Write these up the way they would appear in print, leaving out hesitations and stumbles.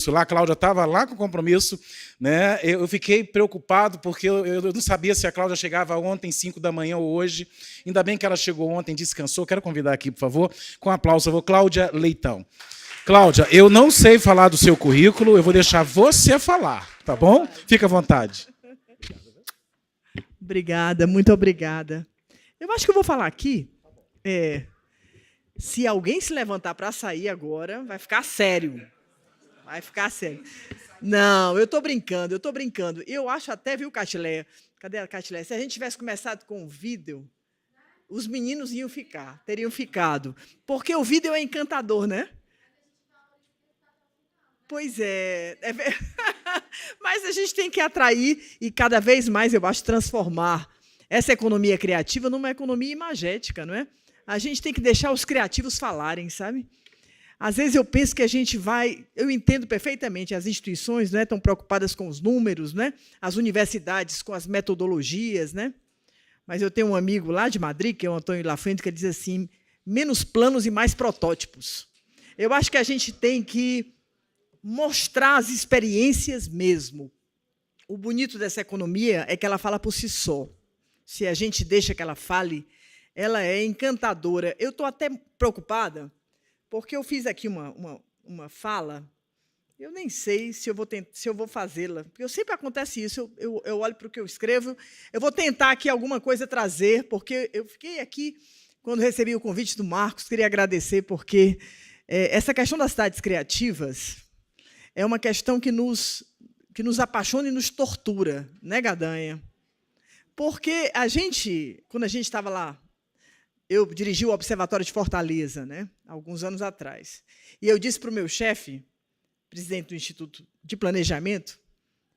lá, a Cláudia estava lá com compromisso, né? Eu fiquei preocupado porque eu não sabia se a Cláudia chegava ontem, 5 da manhã ou hoje. Ainda bem que ela chegou ontem, descansou. Quero convidar aqui, por favor, com aplauso, eu vou, Cláudia Leitão. Cláudia, eu não sei falar do seu currículo, eu vou deixar você falar, tá bom? Fica à vontade. Obrigada, muito obrigada. Eu acho que eu vou falar aqui, se alguém se levantar para sair agora, vai ficar sério. Vai ficar sério. Não, eu estou brincando, Eu acho até, viu, Catileia? Cadê a Catileia? Se a gente tivesse começado com o vídeo, os meninos teriam ficado. Porque o vídeo é encantador, né? Pois é. Mas a gente tem que atrair e, cada vez mais, eu acho, transformar essa economia criativa numa economia imagética, não é? A gente tem que deixar os criativos falarem, sabe? Às vezes eu penso que a gente vai... Eu entendo perfeitamente, as instituições, né, estão preocupadas com os números, né, as universidades com as metodologias, né? Mas eu tenho um amigo lá de Madrid, que é o Antônio Lafrente, que diz assim, menos planos e mais protótipos. Eu acho que a gente tem que mostrar as experiências mesmo. O bonito dessa economia é que ela fala por si só. Se a gente deixa que ela fale, ela é encantadora. Eu estou até preocupada, porque eu fiz aqui uma fala, eu nem sei se eu vou fazê-la, porque sempre acontece isso, eu olho para o que eu escrevo, eu vou tentar aqui alguma coisa trazer, porque eu fiquei aqui, quando recebi o convite do Marcos, queria agradecer, porque essa questão das cidades criativas é uma questão que nos apaixona e nos tortura, né, Gadanha? Porque quando a gente estava lá, eu dirigi o Observatório de Fortaleza, né, alguns anos atrás. E eu disse para o meu chefe, presidente do Instituto de Planejamento,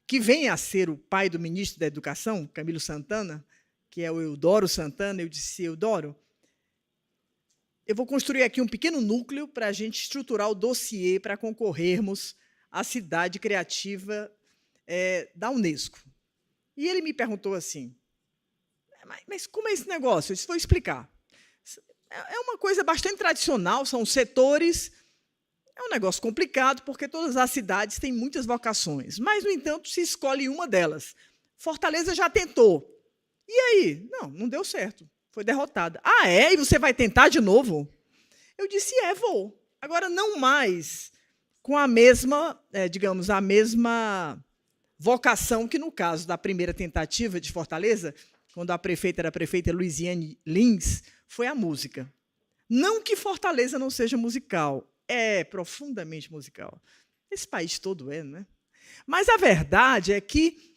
que vem a ser o pai do ministro da Educação, Camilo Santana, que é o Eudoro Santana, eu disse, Eudoro, eu vou construir aqui um pequeno núcleo para a gente estruturar o dossiê para concorrermos à cidade criativa da Unesco. E ele me perguntou assim, mas como é esse negócio? Eu disse, vou explicar. É uma coisa bastante tradicional, são setores, é um negócio complicado, porque todas as cidades têm muitas vocações, mas, no entanto, se escolhe uma delas. Fortaleza já tentou. E aí? Não deu certo, foi derrotada. Ah, é? E você vai tentar de novo? Eu disse, vou. Agora, não mais com a mesma, digamos, a mesma vocação que, no caso da primeira tentativa de Fortaleza, quando a prefeita era a prefeita Luiziane Lins, foi a música. Não que Fortaleza não seja musical, é profundamente musical. Esse país todo não é? Mas a verdade é que,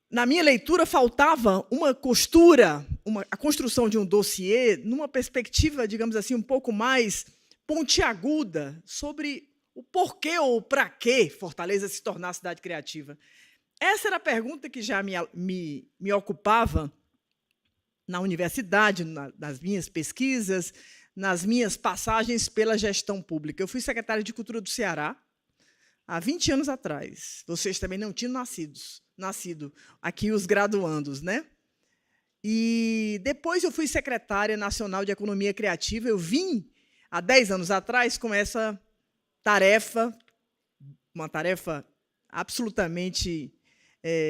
na minha leitura, faltava uma costura, a construção de um dossiê numa perspectiva, digamos assim, um pouco mais pontiaguda sobre o porquê ou para que Fortaleza se tornar cidade criativa. Essa era a pergunta que já me ocupava na universidade, nas minhas pesquisas, nas minhas passagens pela gestão pública. Eu fui secretária de Cultura do Ceará há 20 anos atrás. Vocês também não tinham nascido aqui os graduandos, né? E depois eu fui secretária nacional de Economia Criativa. Eu vim, há 10 anos atrás, com essa tarefa, uma tarefa absolutamente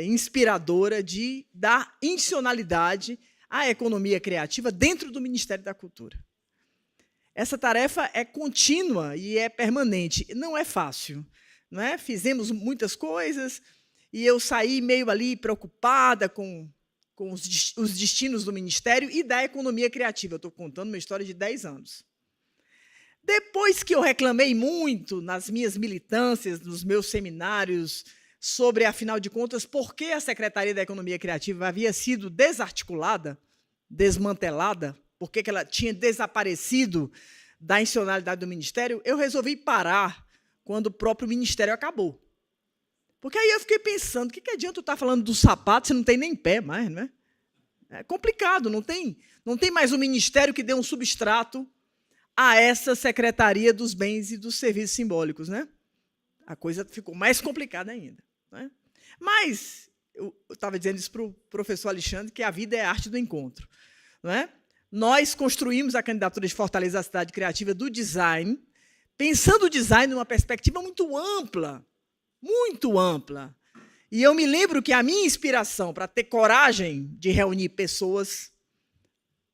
inspiradora de dar institucionalidade à economia criativa dentro do Ministério da Cultura. Essa tarefa é contínua e é permanente. Não é fácil, não é? Fizemos muitas coisas e eu saí meio ali preocupada com os destinos do Ministério e da economia criativa. Eu estou contando uma história de 10 anos. Depois que eu reclamei muito nas minhas militâncias, nos meus seminários, sobre, afinal de contas, por que a Secretaria da Economia Criativa havia sido desarticulada, desmantelada, por que ela tinha desaparecido da institucionalidade do Ministério, eu resolvi parar quando o próprio Ministério acabou. Porque aí eu fiquei pensando, o que adianta eu estar falando do sapato se não tem nem pé mais, não é? É complicado, não tem mais um Ministério que dê um substrato a essa Secretaria dos Bens e dos Serviços Simbólicos, né? A coisa ficou mais complicada ainda. Né? Mas, eu estava dizendo isso para o professor Alexandre, que a vida é a arte do encontro. Não é? Nós construímos a candidatura de Fortaleza à Cidade Criativa do design, pensando o design numa perspectiva muito ampla, muito ampla. E eu me lembro que a minha inspiração para ter coragem de reunir pessoas,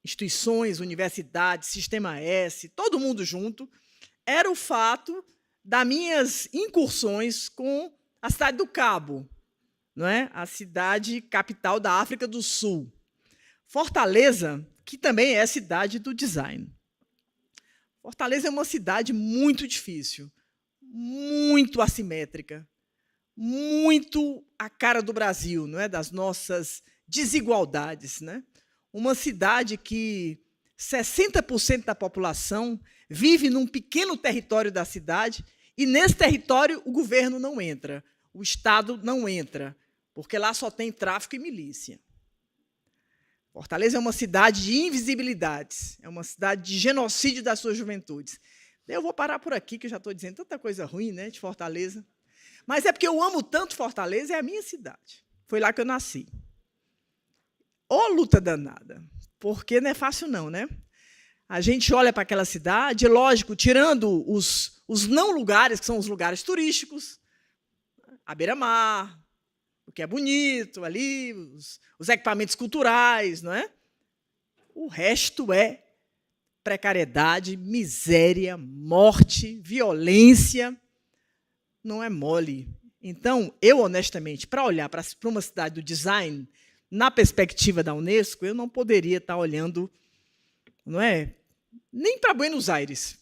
instituições, universidades, Sistema S, todo mundo junto, era o fato das minhas incursões com a cidade do Cabo, não é? A cidade capital da África do Sul. Fortaleza, que também é a cidade do design. Fortaleza é uma cidade muito difícil, muito assimétrica, muito a cara do Brasil, não é? Das nossas desigualdades, né? Uma cidade que 60% da população vive num pequeno território da cidade e, nesse território, o governo não entra, o Estado não entra, porque lá só tem tráfico e milícia. Fortaleza é uma cidade de invisibilidades, é uma cidade de genocídio das suas juventudes. Eu vou parar por aqui, que eu já estou dizendo tanta coisa ruim, né, de Fortaleza. Mas é porque eu amo tanto Fortaleza, é a minha cidade. Foi lá que eu nasci. Ô luta danada, porque não é fácil não, né? A gente olha para aquela cidade, lógico, tirando os não lugares, que são os lugares turísticos, a beira-mar, o que é bonito ali, os equipamentos culturais, não é? O resto é precariedade, miséria, morte, violência. Não é mole. Então, eu, honestamente, para olhar para uma cidade do design, na perspectiva da Unesco, eu não poderia estar olhando, não é, nem para Buenos Aires,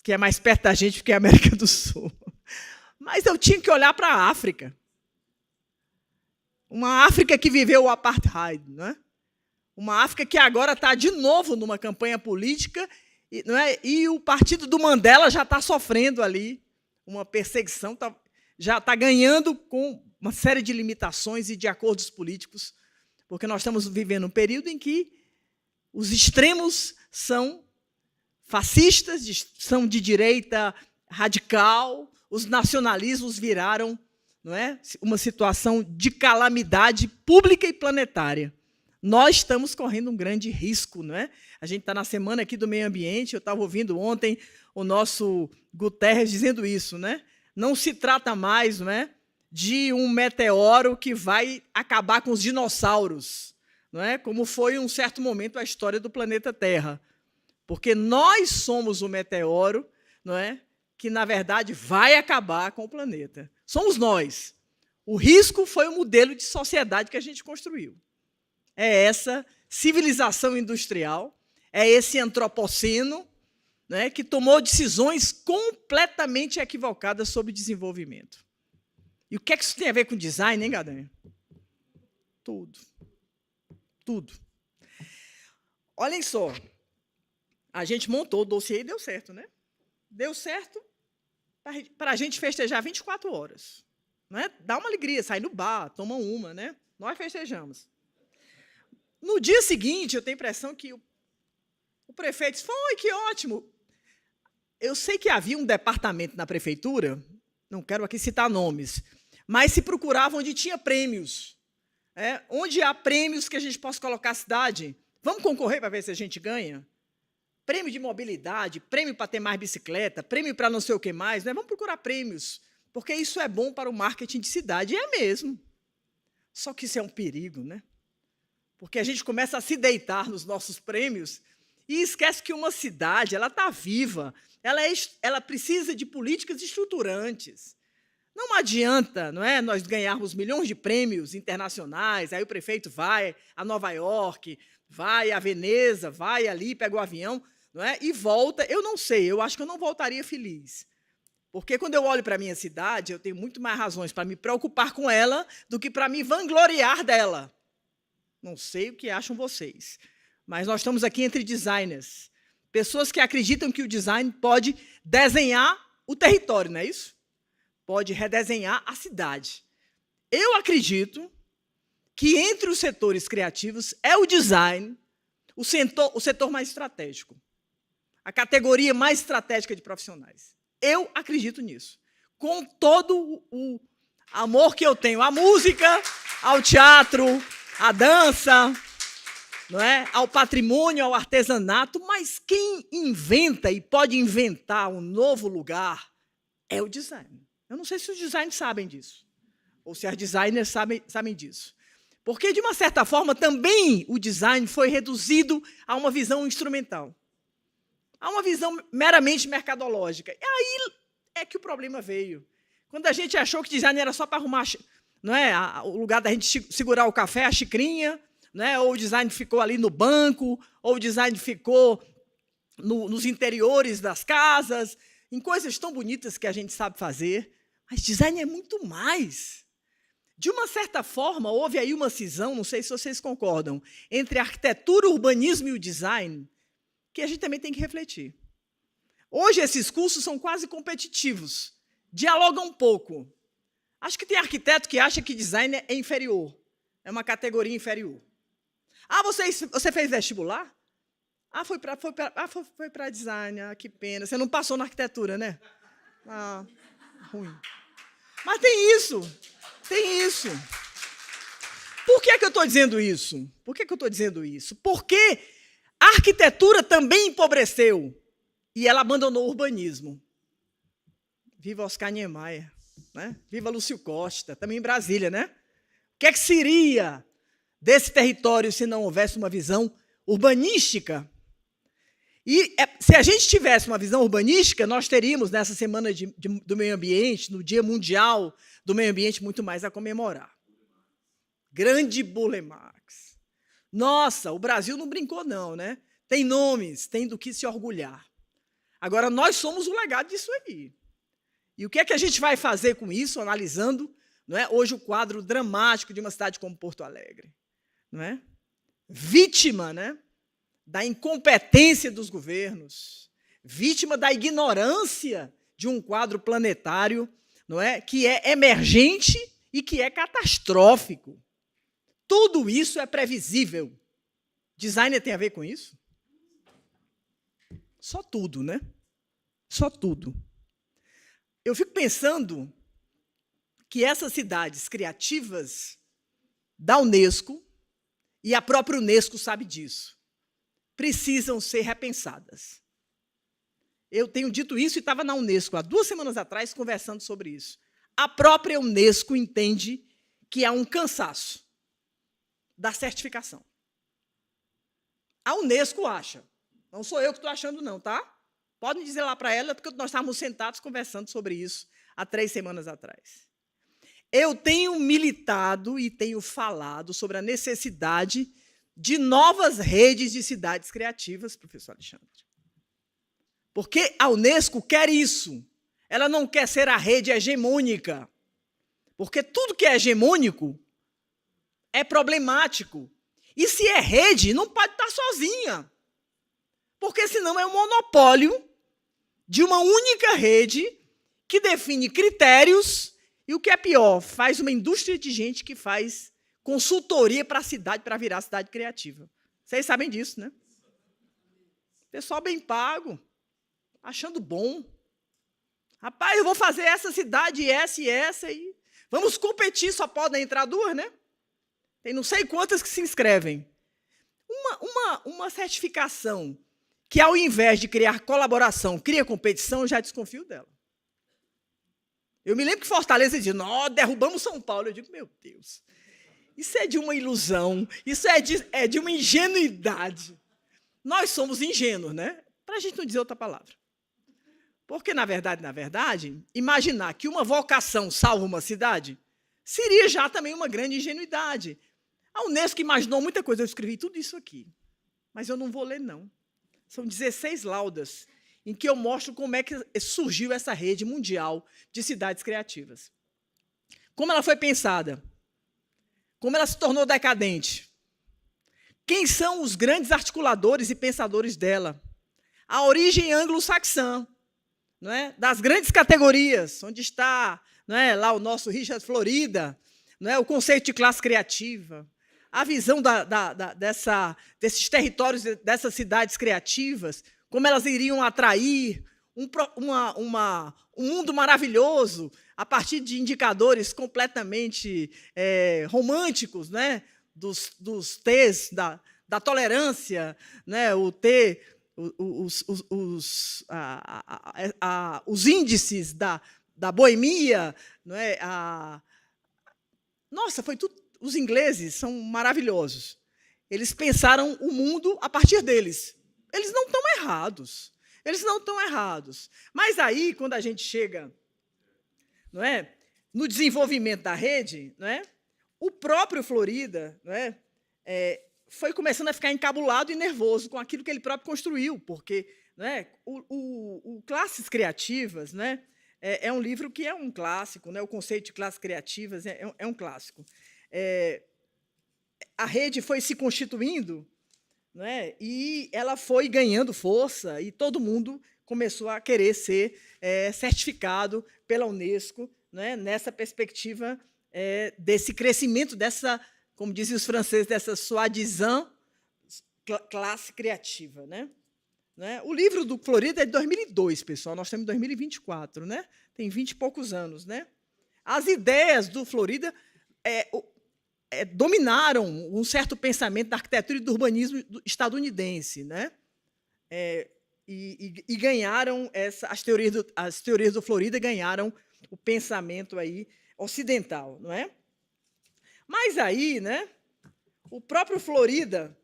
que é mais perto da gente que a América do Sul. Mas eu tinha que olhar para a África. Uma África que viveu o apartheid, não é? Uma África que agora está de novo numa campanha política, não é? E o partido do Mandela já está sofrendo ali uma perseguição, já está ganhando com uma série de limitações e de acordos políticos, porque nós estamos vivendo um período em que os extremos são fascistas, são de direita radical, os nacionalismos viraram, não é, uma situação de calamidade pública e planetária. Nós estamos correndo um grande risco, não é? A gente está na semana aqui do meio ambiente, eu estava ouvindo ontem o nosso Guterres dizendo isso, né? Não se trata mais, não é, de um meteoro que vai acabar com os dinossauros, não é? Como foi em um certo momento a história do planeta Terra. Porque nós somos o meteoro, não é, que, na verdade, vai acabar com o planeta. Somos nós. O risco foi o modelo de sociedade que a gente construiu. É essa civilização industrial, é esse antropoceno, né, que tomou decisões completamente equivocadas sobre desenvolvimento. E o que é que isso tem a ver com design, hein, Gadanha? Tudo. Tudo. Olhem só. A gente montou o dossiê e deu certo, né? Deu certo para a gente festejar 24 horas. Não é? Dá uma alegria, sai no bar, toma uma, né? Nós festejamos. No dia seguinte, eu tenho a impressão que o prefeito disse, foi, que ótimo. Eu sei que havia um departamento na prefeitura, não quero aqui citar nomes, mas se procurava onde tinha prêmios. Onde há prêmios que a gente possa colocar a cidade. Vamos concorrer para ver se a gente ganha? Prêmio de mobilidade, prêmio para ter mais bicicleta, prêmio para não sei o que mais, né? Vamos procurar prêmios, porque isso é bom para o marketing de cidade, e é mesmo. Só que isso é um perigo, né? Porque a gente começa a se deitar nos nossos prêmios e esquece que uma cidade ela está viva, ela precisa de políticas estruturantes. Não adianta, não é, nós ganharmos milhões de prêmios internacionais, aí o prefeito vai a Nova York, vai a Veneza, vai ali, pega o avião, não é, e volta. Eu não sei, eu acho que eu não voltaria feliz. Porque quando eu olho para a minha cidade, eu tenho muito mais razões para me preocupar com ela do que para me vangloriar dela. Não sei o que acham vocês, mas nós estamos aqui entre designers, pessoas que acreditam que o design pode desenhar o território, não é isso? Pode redesenhar a cidade. Eu acredito que entre os setores criativos é o design o setor mais estratégico, a categoria mais estratégica de profissionais. Eu acredito nisso, com todo o amor que eu tenho à música, ao teatro, à dança, não é? Ao patrimônio, ao artesanato, mas quem inventa e pode inventar um novo lugar é o design. Eu não sei se os designers sabem disso, ou se as designers sabem disso. Porque, de uma certa forma, também o design foi reduzido a uma visão instrumental, a uma visão meramente mercadológica. E aí é que o problema veio. Quando a gente achou que design era só para arrumar, não é, o lugar da gente segurar o café, a xicrinha, né? Ou o design ficou ali no banco, ou o design ficou nos interiores das casas, em coisas tão bonitas que a gente sabe fazer. Mas design é muito mais. De uma certa forma, houve aí uma cisão, não sei se vocês concordam, entre a arquitetura, o urbanismo e o design, que a gente também tem que refletir. Hoje, esses cursos são quase competitivos, dialogam um pouco. Acho que tem arquiteto que acha que design é inferior, é uma categoria inferior. Ah, você fez vestibular? Ah, foi para design, ah, que pena. Você não passou na arquitetura, né? Ah, ruim. Mas tem isso. Por que eu estou dizendo isso? Porque a arquitetura também empobreceu e ela abandonou o urbanismo. Viva Oscar Niemeyer, né? Viva Lúcio Costa, também em Brasília, né? O que seria desse território se não houvesse uma visão urbanística? E se a gente tivesse uma visão urbanística, nós teríamos, nessa semana do meio ambiente, no Dia Mundial do Meio Ambiente, muito mais a comemorar. Grande Burle Marx. Nossa, o Brasil não brincou, não, né? Tem nomes, tem do que se orgulhar. Agora, nós somos o legado disso aí. E o que é que a gente vai fazer com isso, analisando, não é, hoje o quadro dramático de uma cidade como Porto Alegre? Não é? Vítima, né, da incompetência dos governos, vítima da ignorância de um quadro planetário, não é, que é emergente e que é catastrófico. Tudo isso é previsível. Designer tem a ver com isso? Só tudo, né? Só tudo. Eu fico pensando que essas cidades criativas da Unesco, e a própria Unesco sabe disso, precisam ser repensadas. Eu tenho dito isso e estava na Unesco há 2 semanas atrás conversando sobre isso. A própria Unesco entende que há um cansaço da certificação. A Unesco acha. Não sou eu que estou achando, não, tá? Podem dizer lá para ela, porque nós estávamos sentados conversando sobre isso há 3 semanas atrás. Eu tenho militado e tenho falado sobre a necessidade de novas redes de cidades criativas, professor Alexandre. Porque a Unesco quer isso. Ela não quer ser a rede hegemônica. Porque tudo que é hegemônico é problemático. E se é rede, não pode estar sozinha. Porque senão é um monopólio de uma única rede que define critérios e, o que é pior, faz uma indústria de gente que faz consultoria para a cidade, para virar cidade criativa. Vocês sabem disso, né? Pessoal bem pago, achando bom. Rapaz, eu vou fazer essa cidade, essa e essa, e vamos competir, só podem entrar 2, né? Tem não sei quantas que se inscrevem. Uma certificação que, ao invés de criar colaboração, cria competição, eu já desconfio dela. Eu me lembro que Fortaleza dizia, nós derrubamos São Paulo. Eu digo, meu Deus, isso é de uma ilusão, isso é de uma ingenuidade. Nós somos ingênuos, né? Para a gente não dizer outra palavra. Porque, na verdade, imaginar que uma vocação salva uma cidade seria já também uma grande ingenuidade. A Unesco imaginou muita coisa, eu escrevi tudo isso aqui, mas eu não vou ler, não. São 16 laudas em que eu mostro como é que surgiu essa rede mundial de cidades criativas. Como ela foi pensada, como ela se tornou decadente, quem são os grandes articuladores e pensadores dela, a origem anglo-saxã, não é? Das grandes categorias, onde está, não é, lá o nosso Richard Florida, não é, o conceito de classe criativa, a visão desses territórios, dessas cidades criativas, como elas iriam atrair um mundo maravilhoso a partir de indicadores completamente românticos, né, dos T's da tolerância, né? O ter os índices da boemia, não é? Nossa, foi tudo. Os ingleses são maravilhosos. Eles pensaram o mundo a partir deles. Eles não estão errados. Eles não estão errados. Mas aí, quando a gente chega, não é, no desenvolvimento da rede, não é, o próprio Florida, não é, foi começando a ficar encabulado e nervoso com aquilo que ele próprio construiu, porque, não é, o Classes Criativas, né, é um livro que é um clássico, né, o conceito de classes criativas é um clássico. A rede foi se constituindo, né, e ela foi ganhando força, e todo mundo começou a querer ser certificado pela Unesco, né, nessa perspectiva desse crescimento, dessa, como dizem os franceses, dessa soi-disant classe criativa. Né? O livro do Florida é de 2002, pessoal, nós estamos em 2024, né? Tem 20 e poucos anos. Né? As ideias do Florida dominaram um certo pensamento da arquitetura e do urbanismo estadunidense, né? E ganharam as teorias do Florida ganharam o pensamento aí ocidental, não é? Mas aí, né? O próprio Florida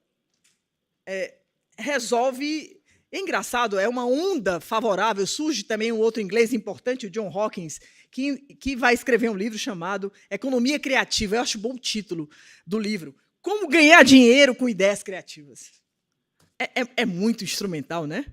resolve. É engraçado, é uma onda favorável. Surge também um outro inglês importante, o John Hawkins, que vai escrever um livro chamado Economia Criativa. Eu acho bom o título do livro. Como ganhar dinheiro com ideias criativas. É muito instrumental, né?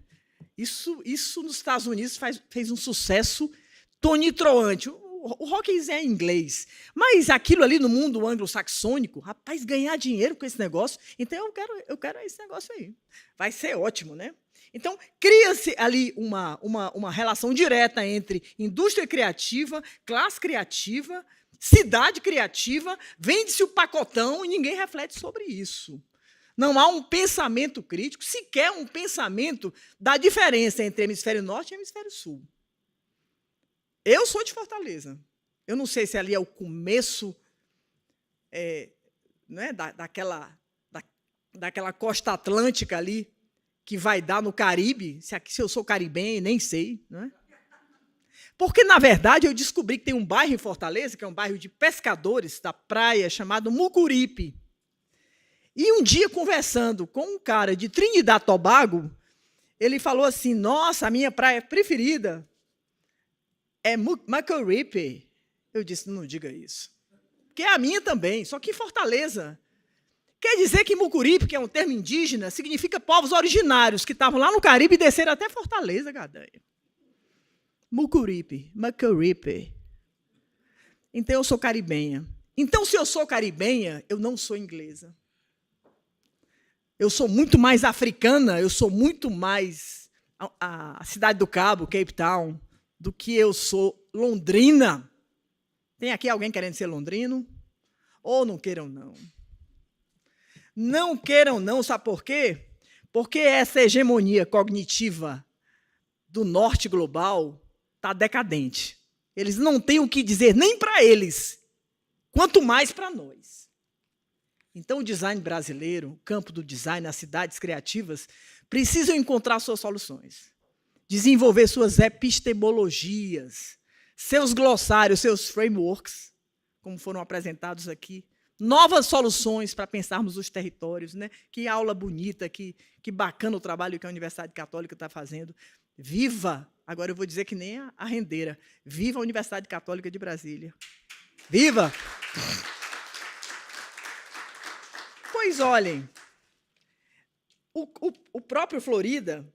Isso nos Estados Unidos fez um sucesso tonitruante. O Hawkins é inglês, mas aquilo ali no mundo anglo-saxônico, rapaz, ganhar dinheiro com esse negócio, então eu quero esse negócio aí. Vai ser ótimo, né? Então, cria-se ali uma relação direta entre indústria criativa, classe criativa, cidade criativa, vende-se o pacotão e ninguém reflete sobre isso. Não há um pensamento crítico, sequer um pensamento da diferença entre hemisfério norte e hemisfério sul. Eu sou de Fortaleza. Eu não sei se ali é o começo né, daquela costa atlântica ali, que vai dar no Caribe, se eu sou caribenho, nem sei. Né? Porque, na verdade, eu descobri que tem um bairro em Fortaleza, que é um bairro de pescadores da praia, chamado Mucuripe. E um dia, conversando com um cara de Trinidad e Tobago, ele falou assim, nossa, a minha praia preferida é Mucuripe. Eu disse, não diga isso. Porque é a minha também, só que em Fortaleza. Quer dizer que Mucuripe, que é um termo indígena, significa povos originários que estavam lá no Caribe e desceram até Fortaleza, Gadanha. Mucuripe. Então, eu sou caribenha. Então, se eu sou caribenha, eu não sou inglesa. Eu sou muito mais africana, eu sou muito mais a Cidade do Cabo, Cape Town, do que eu sou londrina. Tem aqui alguém querendo ser londrino? Ou não queiram, não? Não queiram, não, sabe por quê? Porque essa hegemonia cognitiva do norte global está decadente. Eles não têm o que dizer nem para eles, quanto mais para nós. Então, o design brasileiro, o campo do design, as cidades criativas, precisam encontrar suas soluções, desenvolver suas epistemologias, seus glossários, seus frameworks, como foram apresentados aqui, novas soluções para pensarmos os territórios. Né? Que aula bonita, que bacana o trabalho que a Universidade Católica está fazendo. Viva! Agora eu vou dizer que nem a rendeira. Viva a Universidade Católica de Brasília. Viva! Pois olhem, o próprio Florida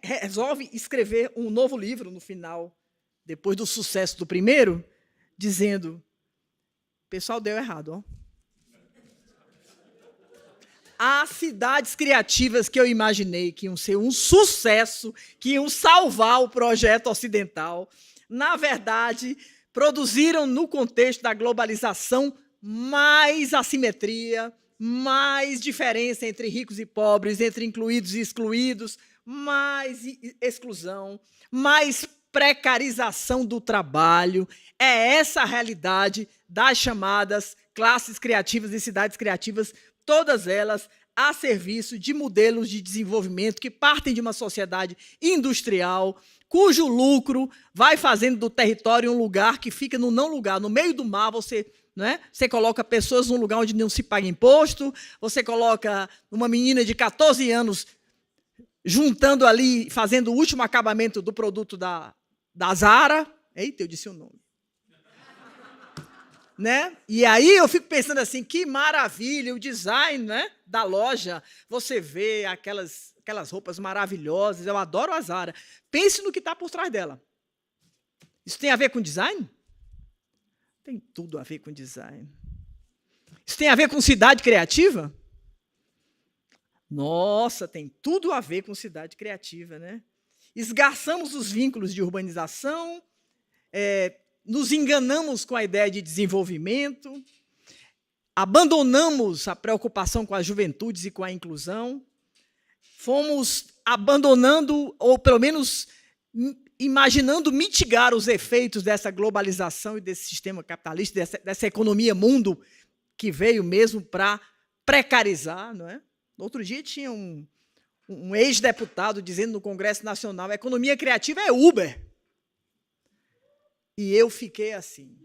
resolve escrever um novo livro no final, depois do sucesso do primeiro, dizendo: o pessoal deu errado, ó. As cidades criativas que eu imaginei que iam ser um sucesso, que iam salvar o projeto ocidental, na verdade, produziram, no contexto da globalização, mais assimetria, mais diferença entre ricos e pobres, entre incluídos e excluídos, mais exclusão, mais precarização do trabalho. É essa a realidade das chamadas classes criativas e cidades criativas todas elas a serviço de modelos de desenvolvimento que partem de uma sociedade industrial, cujo lucro vai fazendo do território um lugar que fica no não lugar, no meio do mar. Você coloca pessoas num lugar onde não se paga imposto, você coloca uma menina de 14 anos juntando ali, fazendo o último acabamento do produto da Zara. Eita, eu disse o nome. E aí eu fico pensando assim, que maravilha, o design, da loja. Você vê aquelas roupas maravilhosas, eu adoro a Zara. Pense no que está por trás dela. Isso tem a ver com design? Tem tudo a ver com design. Isso tem a ver com cidade criativa? Nossa, tem tudo a ver com cidade criativa, Esgarçamos os vínculos de urbanização, nos enganamos com a ideia de desenvolvimento, abandonamos a preocupação com as juventudes e com a inclusão, fomos abandonando, ou pelo menos imaginando mitigar os efeitos dessa globalização e desse sistema capitalista, dessa economia mundo que veio mesmo para precarizar. Outro dia tinha um ex-deputado dizendo no Congresso Nacional: a economia criativa é Uber. E eu fiquei assim,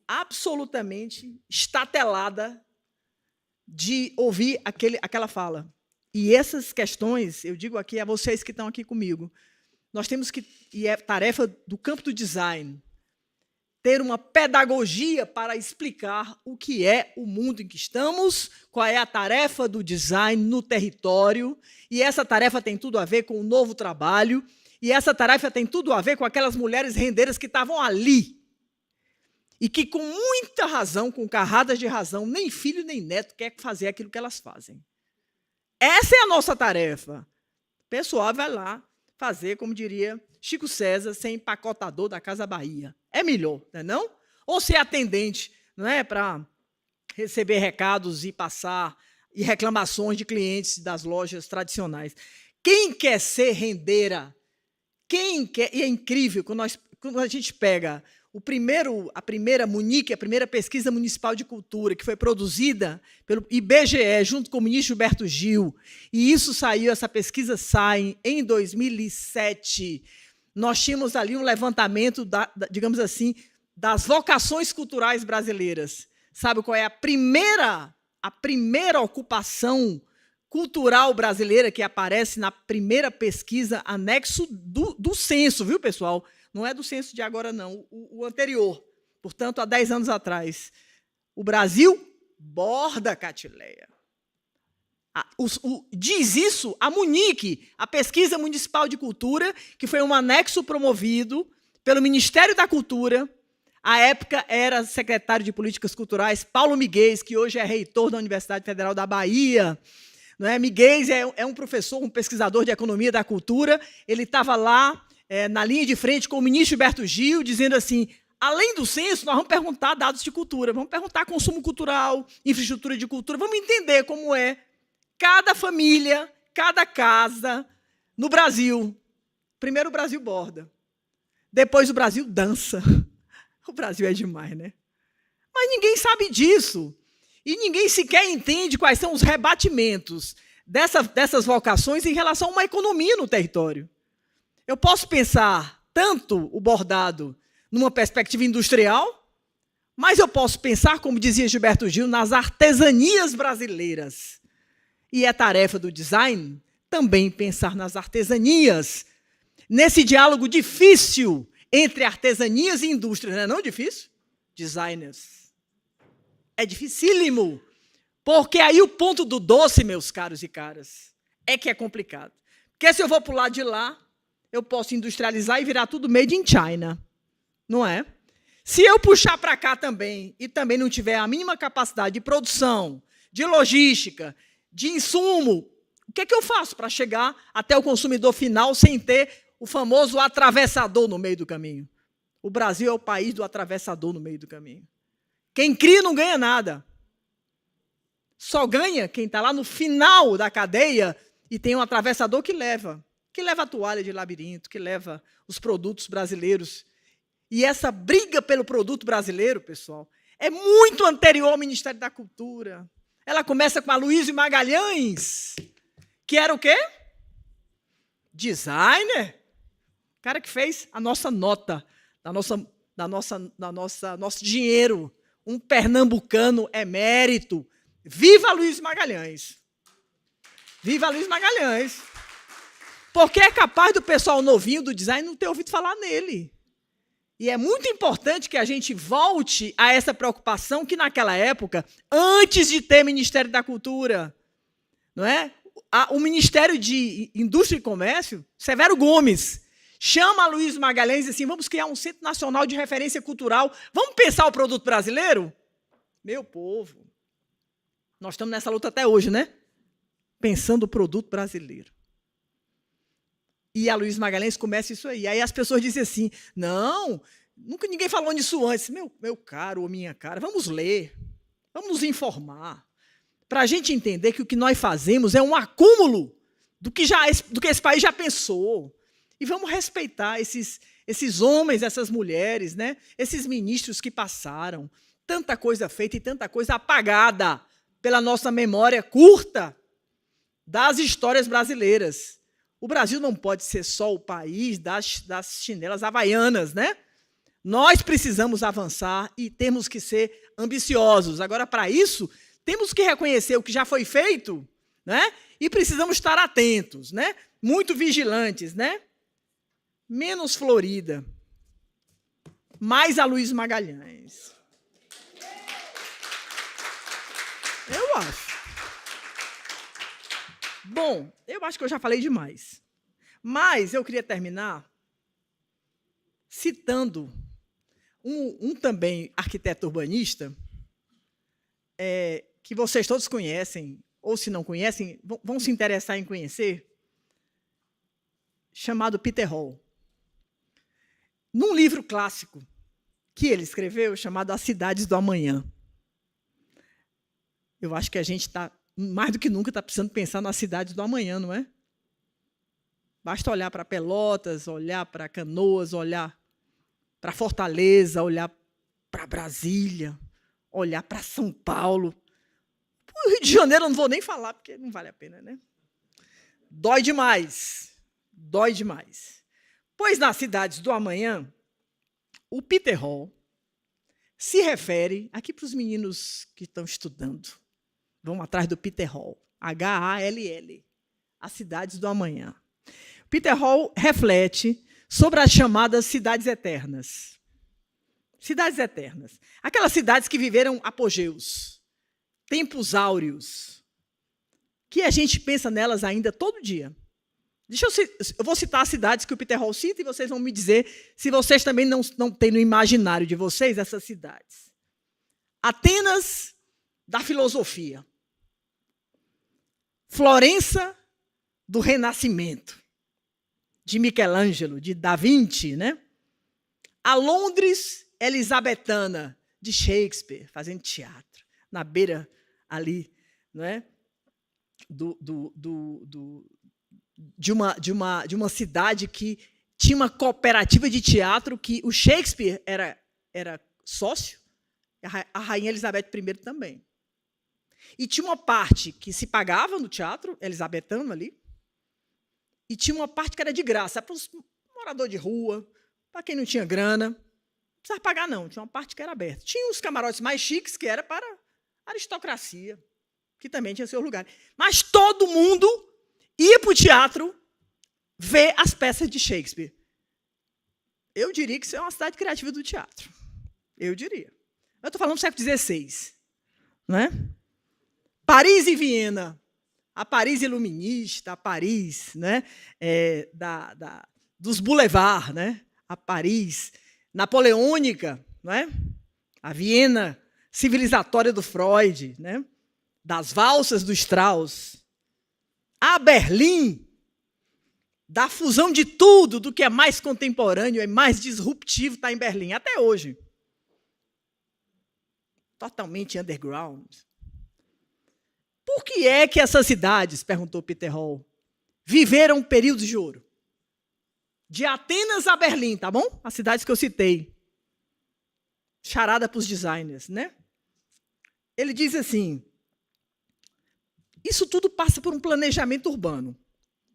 absolutamente estatelada de ouvir aquela fala. E essas questões, eu digo aqui a vocês que estão aqui comigo, nós temos que, e é tarefa do campo do design, ter uma pedagogia para explicar o que é o mundo em que estamos, qual é a tarefa do design no território, e essa tarefa tem tudo a ver com o novo trabalho, e essa tarefa tem tudo a ver com aquelas mulheres rendeiras que estavam ali e que, com muita razão, com carradas de razão, nem filho nem neto quer fazer aquilo que elas fazem. Essa é a nossa tarefa. O pessoal vai lá fazer, como diria Chico César, ser empacotador da Casa Bahia. É melhor, não é não? Ou ser atendente, para receber recados e passar e reclamações de clientes das lojas tradicionais. Quem quer ser rendeira? Quem quer? E é incrível, quando a gente pega a primeira pesquisa municipal de cultura, que foi produzida pelo IBGE, junto com o ministro Gilberto Gil, e essa pesquisa sai em 2007. Nós tínhamos ali um levantamento, digamos assim, das vocações culturais brasileiras. Sabe qual é a primeira ocupação cultural brasileira que aparece na primeira pesquisa, anexo do censo, viu, pessoal? Não é do censo de agora, não, o anterior. Portanto, há 10 anos atrás. O Brasil borda Catileia. Diz isso a Munique, a Pesquisa Municipal de Cultura, que foi um anexo promovido pelo Ministério da Cultura. À época, era secretário de Políticas Culturais Paulo Miguel, que hoje é reitor da Universidade Federal da Bahia. Miguel é um professor, um pesquisador de economia da cultura. Ele estava lá na linha de frente com o ministro Gilberto Gil, dizendo assim: além do censo, nós vamos perguntar dados de cultura, vamos perguntar consumo cultural, infraestrutura de cultura, vamos entender como é cada família, cada casa no Brasil. Primeiro o Brasil borda, depois o Brasil dança. O Brasil é demais, Mas ninguém sabe disso. E ninguém sequer entende quais são os rebatimentos dessas vocações em relação a uma economia no território. Eu posso pensar tanto o bordado numa perspectiva industrial, mas eu posso pensar, como dizia Gilberto Gil, nas artesanias brasileiras. E é tarefa do design também pensar nas artesanias, nesse diálogo difícil entre artesanias e indústria. Não é difícil? Designers. É dificílimo, porque aí o ponto do doce, meus caros e caras, é que é complicado. Porque se eu vou para o lado de lá, eu posso industrializar e virar tudo made in China, não é? Se eu puxar para cá também, e também não tiver a mínima capacidade de produção, de logística, de insumo, o que é que eu faço para chegar até o consumidor final sem ter o famoso atravessador no meio do caminho? O Brasil é o país do atravessador no meio do caminho. Quem cria não ganha nada. Só ganha quem está lá no final da cadeia e tem um atravessador que leva a toalha de labirinto, que leva os produtos brasileiros. E essa briga pelo produto brasileiro, pessoal, É muito anterior ao Ministério da Cultura. Ela começa com Aloysio Magalhães, que era o quê? Designer. O cara que fez a nossa nota, nosso dinheiro. Um pernambucano emérito. Viva Aloysio Magalhães! Viva Aloysio Magalhães! Porque é capaz do pessoal novinho do design não ter ouvido falar nele. E é muito importante que a gente volte a essa preocupação que, naquela época, antes de ter Ministério da Cultura, não é? O Ministério de Indústria e Comércio, Severo Gomes, chama Aloysio Magalhães e diz assim, vamos criar um Centro Nacional de Referência Cultural, vamos pensar o produto brasileiro? Meu povo, nós estamos nessa luta até hoje, né? Pensando o produto brasileiro. E Aloysio Magalhães começa isso aí. Aí as pessoas dizem assim, não, nunca ninguém falou nisso antes. Meu caro ou minha cara, vamos ler, vamos nos informar, para a gente entender que o que nós fazemos é um acúmulo do que esse país já pensou. E vamos respeitar esses homens, essas mulheres, né? Esses ministros que passaram. Tanta coisa feita e tanta coisa apagada pela nossa memória curta das histórias brasileiras. O Brasil não pode ser só o país das chinelas havaianas, né? Nós precisamos avançar e temos que ser ambiciosos. Agora, para isso, temos que reconhecer o que já foi feito, né? E precisamos estar atentos, né? Muito vigilantes, né? Menos Florida, mais Aloysio Magalhães. Eu acho. Bom, eu acho que eu já falei demais. Mas eu queria terminar citando um também arquiteto urbanista, que vocês todos conhecem, ou se não conhecem, vão se interessar em conhecer, chamado Peter Hall. Num livro clássico que ele escreveu, chamado As Cidades do Amanhã. Eu acho que a gente está, mais do que nunca, está precisando pensar nas cidades do amanhã, não é? Basta olhar para Pelotas, olhar para Canoas, olhar para Fortaleza, olhar para Brasília, olhar para São Paulo. O Rio de Janeiro eu não vou nem falar, porque não vale a pena, né? Dói demais. Dói demais. Pois nas cidades do amanhã, o Peter Hall se refere, aqui para os meninos que estão estudando, vão atrás do Peter Hall, H-A-L-L, as cidades do amanhã. Peter Hall reflete sobre as chamadas cidades eternas. Cidades eternas. Aquelas cidades que viveram apogeus, tempos áureos, que a gente pensa nelas ainda todo dia. Eu vou citar as cidades que o Peter Hall cita e vocês vão me dizer se vocês também não têm no imaginário de vocês essas cidades. Atenas da filosofia. Florença do Renascimento, de Michelangelo, de Da Vinci, né? A Londres elisabetana, de Shakespeare, fazendo teatro, na beira ali, não é? De uma cidade que tinha uma cooperativa de teatro que o Shakespeare era sócio, a Rainha Elizabeth I também. E tinha uma parte que se pagava no teatro elisabetano ali, e tinha uma parte que era de graça, para os moradores de rua, para quem não tinha grana. Não precisava pagar, não. Tinha uma parte que era aberta. Tinha os camarotes mais chiques, que era para a aristocracia, que também tinha seu lugar. Mas todo mundo ia para o teatro ver as peças de Shakespeare. Eu diria que isso é uma cidade criativa do teatro. Eu diria. Eu estou falando do século XVI. Não é? Paris e Viena. A Paris iluminista, a Paris, né, dos boulevards, né, a Paris napoleônica, né, a Viena civilizatória do Freud, né, das valsas do Strauss, a Berlim da fusão de tudo, do que é mais contemporâneo, é mais disruptivo, está em Berlim, até hoje. Totalmente underground. Por que é que essas cidades, perguntou Peter Hall, viveram períodos de ouro? De Atenas a Berlim, tá bom? As cidades que eu citei. charada para os designers, né? Ele diz assim: isso tudo passa por um planejamento urbano.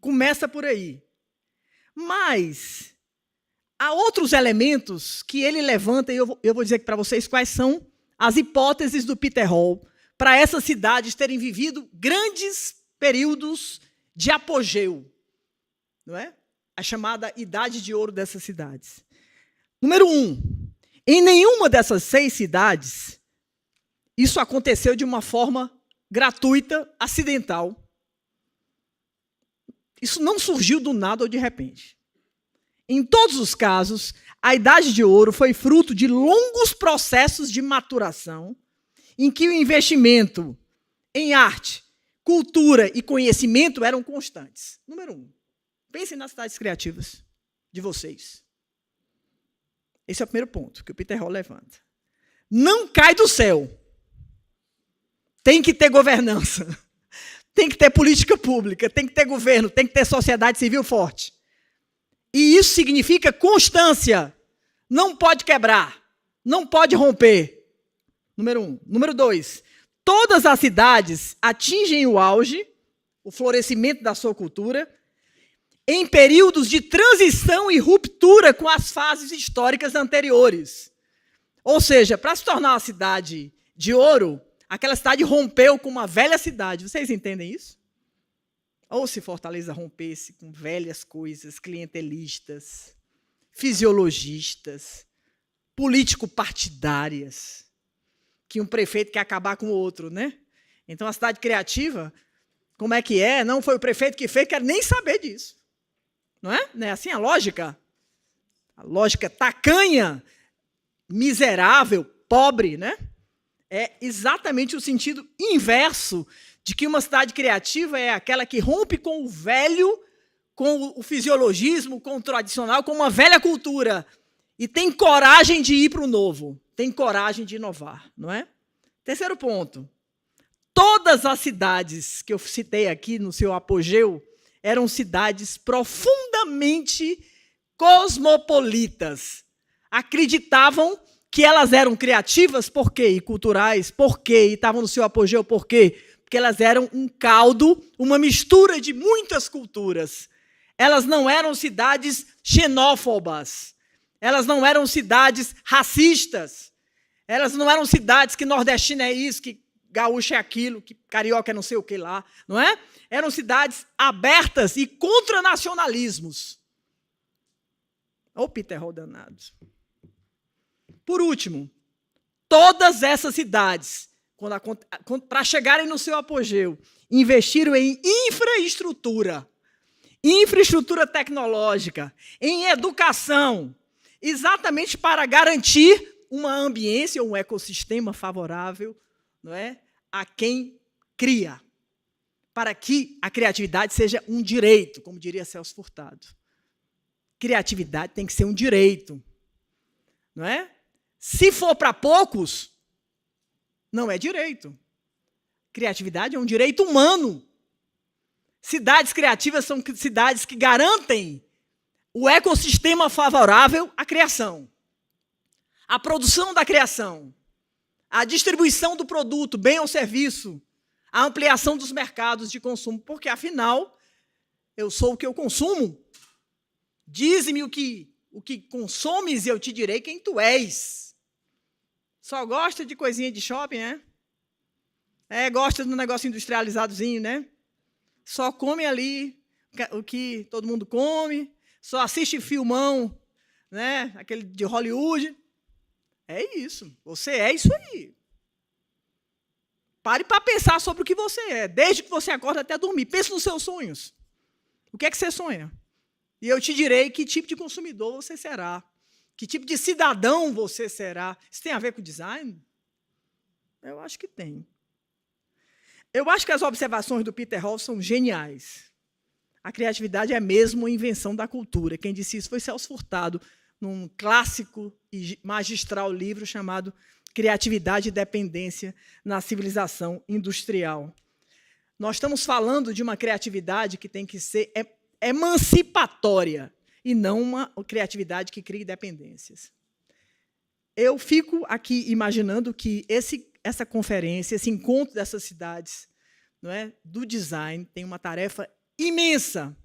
Começa por aí. Mas há outros elementos que ele levanta, e eu vou dizer para vocês quais são as hipóteses do Peter Hall para essas cidades terem vivido grandes períodos de apogeu, não é? A chamada Idade de Ouro dessas cidades. Número 1, em nenhuma dessas 6 cidades, isso aconteceu de uma forma gratuita, acidental. Isso não surgiu do nada ou de repente. Em todos os casos, a Idade de Ouro foi fruto de longos processos de maturação, em que o investimento em arte, cultura e conhecimento eram constantes. Número 1, pensem nas cidades criativas de vocês. Esse é o primeiro ponto que o Peter Hall levanta. Não cai do céu. Tem que ter governança. Tem que ter política pública, tem que ter governo, tem que ter sociedade civil forte. E isso significa constância. Não pode quebrar, não pode romper. Número 1. Número 2, todas as cidades atingem o auge, o florescimento da sua cultura, em períodos de transição e ruptura com as fases históricas anteriores. Ou seja, para se tornar uma cidade de ouro, aquela cidade rompeu com uma velha cidade. Vocês entendem isso? Ou se Fortaleza rompesse com velhas coisas, clientelistas, fisiologistas, político-partidárias, que um prefeito quer acabar com o outro, né? Então, a cidade criativa, como é que é? Não foi o prefeito que fez, quer nem saber disso. Não é? Não é assim a lógica? A lógica tacanha, miserável, pobre, né? É exatamente o sentido inverso de que uma cidade criativa é aquela que rompe com o velho, com o fisiologismo, com o tradicional, com uma velha cultura, e tem coragem de ir para o novo, tem coragem de inovar, não é? Terceiro ponto. Todas as cidades que eu citei aqui no seu apogeu eram cidades profundamente cosmopolitas. Acreditavam que elas eram criativas, por quê? E culturais, por quê? E estavam no seu apogeu, por quê? Porque elas eram um caldo, uma mistura de muitas culturas. Elas não eram cidades xenófobas. Elas não eram cidades racistas. Elas não eram cidades que nordestino é isso, que gaúcho é aquilo, que carioca é não sei o que lá, não é? Eram cidades abertas e contra nacionalismos. Ô Peter Hall danado. Por último, todas essas cidades, para chegarem no seu apogeu, investiram em infraestrutura tecnológica, em educação, exatamente para garantir uma ambiência, um ecossistema favorável, não é, a quem cria, para que a criatividade seja um direito, como diria Celso Furtado. Criatividade tem que ser um direito, não é? Se for para poucos, não é direito. Criatividade é um direito humano. Cidades criativas são cidades que garantem o ecossistema favorável à criação, à produção da criação, à distribuição do produto, bem ou serviço, à ampliação dos mercados de consumo, porque, afinal, eu sou o que eu consumo. Dize-me o que consumes e eu te direi quem tu és. Só gosta de coisinha de shopping, né? Gosta de um negócio industrializadozinho, né? Só come ali o que todo mundo come, só assiste filmão, né? Aquele de Hollywood. É isso. Você é isso aí. Pare para pensar sobre o que você é, desde que você acorda até dormir. Pense nos seus sonhos. O que é que você sonha? E eu te direi que tipo de consumidor você será. Que tipo de cidadão você será. Isso tem a ver com design? Eu acho que tem. Eu acho que as observações do Peter Hall são geniais. A criatividade é mesmo uma invenção da cultura. Quem disse isso foi Celso Furtado, num clássico e magistral livro chamado Criatividade e Dependência na Civilização Industrial. Nós estamos falando de uma criatividade que tem que ser emancipatória e não uma criatividade que crie dependências. eu fico aqui imaginando que essa conferência, esse encontro dessas cidades, não é, do design, tem uma tarefa imensa.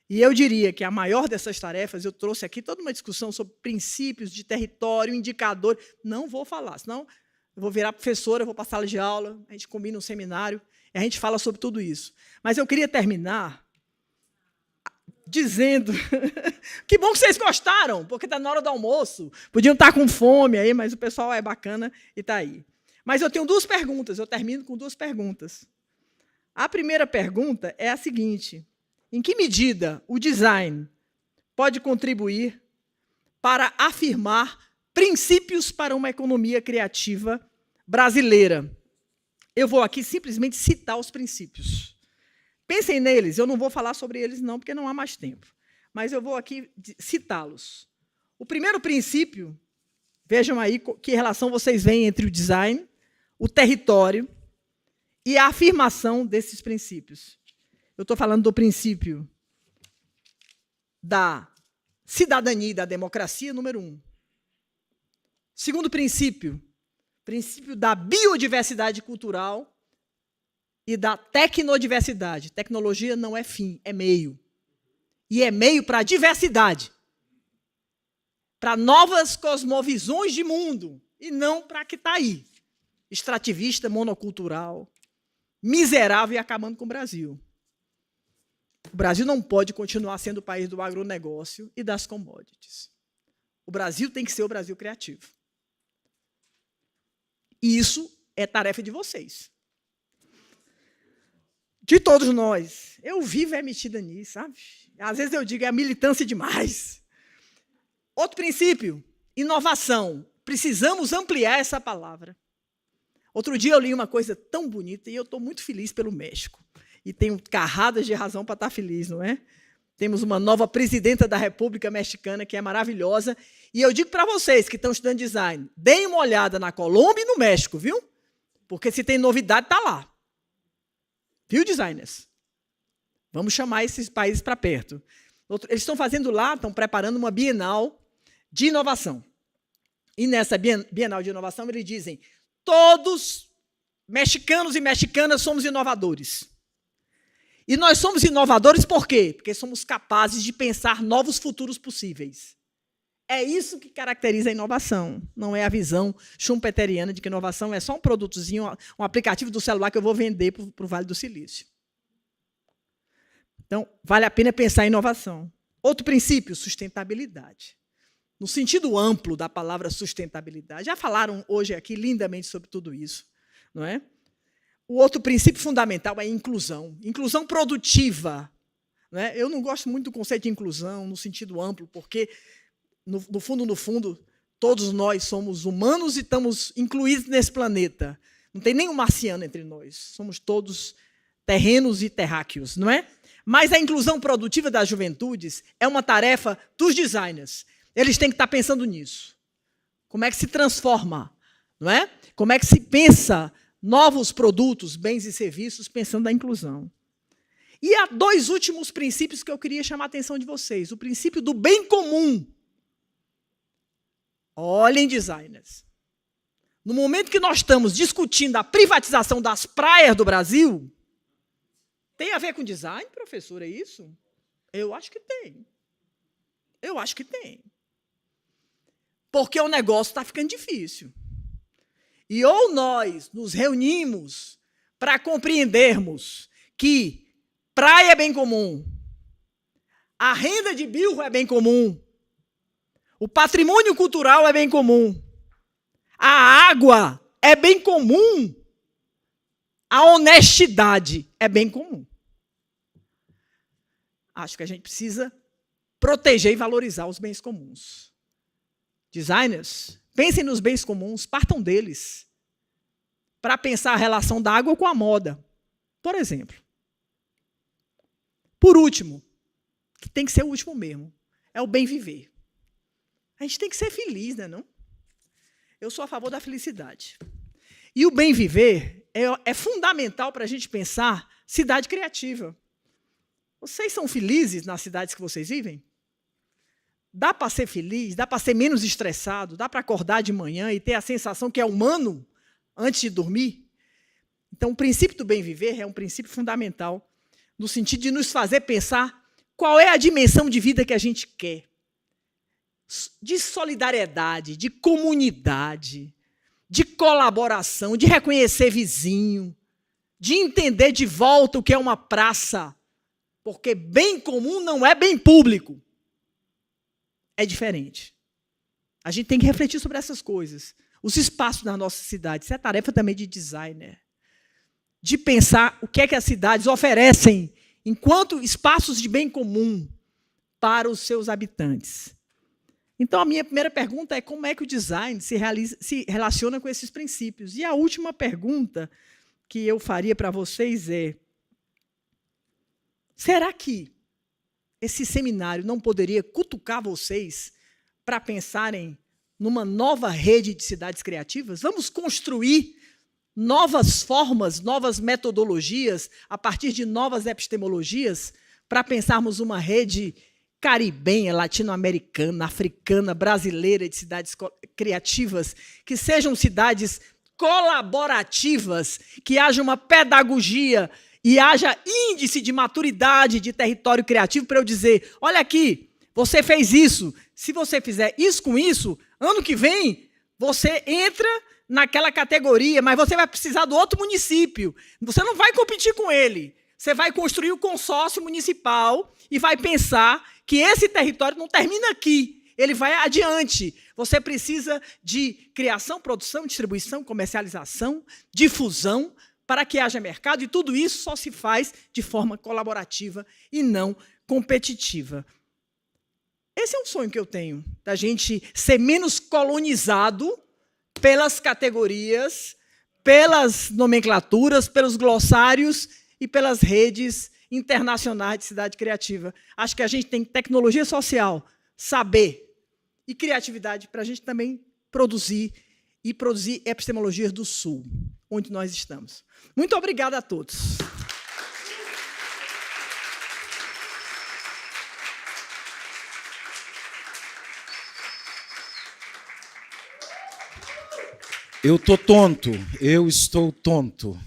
E eu diria que a maior dessas tarefas, eu trouxe aqui toda uma discussão sobre princípios de território, indicador. Não vou falar, senão eu vou virar professora, eu vou para a sala de aula, a gente combina um seminário, e a gente fala sobre tudo isso. Mas eu queria terminar dizendo que bom que vocês gostaram, porque está na hora do almoço. Podiam estar com fome aí, mas o pessoal é bacana e está aí. Mas eu tenho 2 perguntas, eu termino com 2 perguntas. A primeira pergunta é a seguinte: em que medida o design pode contribuir para afirmar princípios para uma economia criativa brasileira? Eu vou aqui simplesmente citar os princípios. Pensem neles, eu não vou falar sobre eles não, porque não há mais tempo. Mas eu vou aqui citá-los. O primeiro princípio, vejam aí que relação vocês veem entre o design, o território e a afirmação desses princípios. Eu estou falando do princípio da cidadania e da democracia, número 1. Segundo princípio da biodiversidade cultural e da tecnodiversidade. Tecnologia não é fim, é meio. E é meio para a diversidade, para novas cosmovisões de mundo, e não para que está aí, extrativista, monocultural, miserável e acabando com o Brasil. O Brasil não pode continuar sendo o país do agronegócio e das commodities. O Brasil tem que ser o Brasil criativo. E isso é tarefa de vocês. De todos nós. Eu vivo metida nisso, sabe? Às vezes eu digo, é militância demais. Outro princípio, inovação. Precisamos ampliar essa palavra. Outro dia eu li uma coisa tão bonita e eu estou muito feliz pelo México. E tenho carradas de razão para estar feliz, não é? Temos uma nova presidenta da República Mexicana, que é maravilhosa. E eu digo para vocês que estão estudando design, deem uma olhada na Colômbia e no México, viu? Porque se tem novidade, está lá. Viu, designers? Vamos chamar esses países para perto. Eles estão fazendo lá, estão preparando uma Bienal de inovação. E nessa Bienal de inovação, eles dizem, todos mexicanos e mexicanas somos inovadores. E nós somos inovadores por quê? Porque somos capazes de pensar novos futuros possíveis. É isso que caracteriza a inovação. Não é a visão schumpeteriana de que inovação é só um produtozinho, um aplicativo do celular que eu vou vender para o Vale do Silício. Então, vale a pena pensar em inovação. Outro princípio, sustentabilidade. No sentido amplo da palavra sustentabilidade. Já falaram hoje aqui lindamente sobre tudo isso, não é? O outro princípio fundamental é a inclusão. Inclusão produtiva. Não é? Eu não gosto muito do conceito de inclusão no sentido amplo, porque, no fundo, todos nós somos humanos e estamos incluídos nesse planeta. Não tem nenhum marciano entre nós. Somos todos terrenos e terráqueos, não é? Mas a inclusão produtiva das juventudes é uma tarefa dos designers. Eles têm que estar pensando nisso. Como é que se transforma? Não é? Como é que se pensa novos produtos, bens e serviços, pensando na inclusão. E há 2 últimos princípios que eu queria chamar a atenção de vocês. O princípio do bem comum. Olhem, designers. No momento que nós estamos discutindo a privatização das praias do Brasil, tem a ver com design, professor, é isso? Eu acho que tem. Eu acho que tem. Porque o negócio está ficando difícil. E ou nós nos reunimos para compreendermos que praia é bem comum, a renda de bilro é bem comum, o patrimônio cultural é bem comum, a água é bem comum, a honestidade é bem comum. Acho que a gente precisa proteger e valorizar os bens comuns. Designers, pensem nos bens comuns, partam deles, para pensar a relação da água com a moda, por exemplo. Por último, que tem que ser o último mesmo, é o bem viver. A gente tem que ser feliz, né, não? Eu sou a favor da felicidade. E o bem viver é fundamental para a gente pensar cidade criativa. Vocês são felizes nas cidades que vocês vivem? Dá para ser feliz, dá para ser menos estressado, dá para acordar de manhã e ter a sensação que é humano antes de dormir? Então, o princípio do bem viver é um princípio fundamental, no sentido de nos fazer pensar qual é a dimensão de vida que a gente quer. De solidariedade, de comunidade, de colaboração, de reconhecer vizinho, de entender de volta o que é uma praça, porque bem comum não é bem público. É diferente. A gente tem que refletir sobre essas coisas. Os espaços na nossa cidade, isso é tarefa também de designer. De pensar o que é que as cidades oferecem enquanto espaços de bem comum para os seus habitantes. Então, a minha primeira pergunta é como é que o design se relaciona com esses princípios? E a última pergunta que eu faria para vocês é: será que esse seminário não poderia cutucar vocês para pensarem numa nova rede de cidades criativas? Vamos construir novas formas, novas metodologias, a partir de novas epistemologias, para pensarmos uma rede caribenha, latino-americana, africana, brasileira de cidades criativas, que sejam cidades colaborativas, que haja uma pedagogia e haja índice de maturidade de território criativo para eu dizer, olha aqui, você fez isso, se você fizer isso com isso, ano que vem você entra naquela categoria, mas você vai precisar do outro município. Você não vai competir com ele. Você vai construir o consórcio municipal e vai pensar que esse território não termina aqui, ele vai adiante. Você precisa de criação, produção, distribuição, comercialização, difusão, para que haja mercado, e tudo isso só se faz de forma colaborativa e não competitiva. Esse é um sonho que eu tenho, da gente ser menos colonizado pelas categorias, pelas nomenclaturas, pelos glossários e pelas redes internacionais de cidade criativa. Acho que a gente tem tecnologia social, saber e criatividade para a gente também produzir epistemologias do Sul, onde nós estamos. Muito obrigada a todos. Eu estou tonto, eu estou tonto.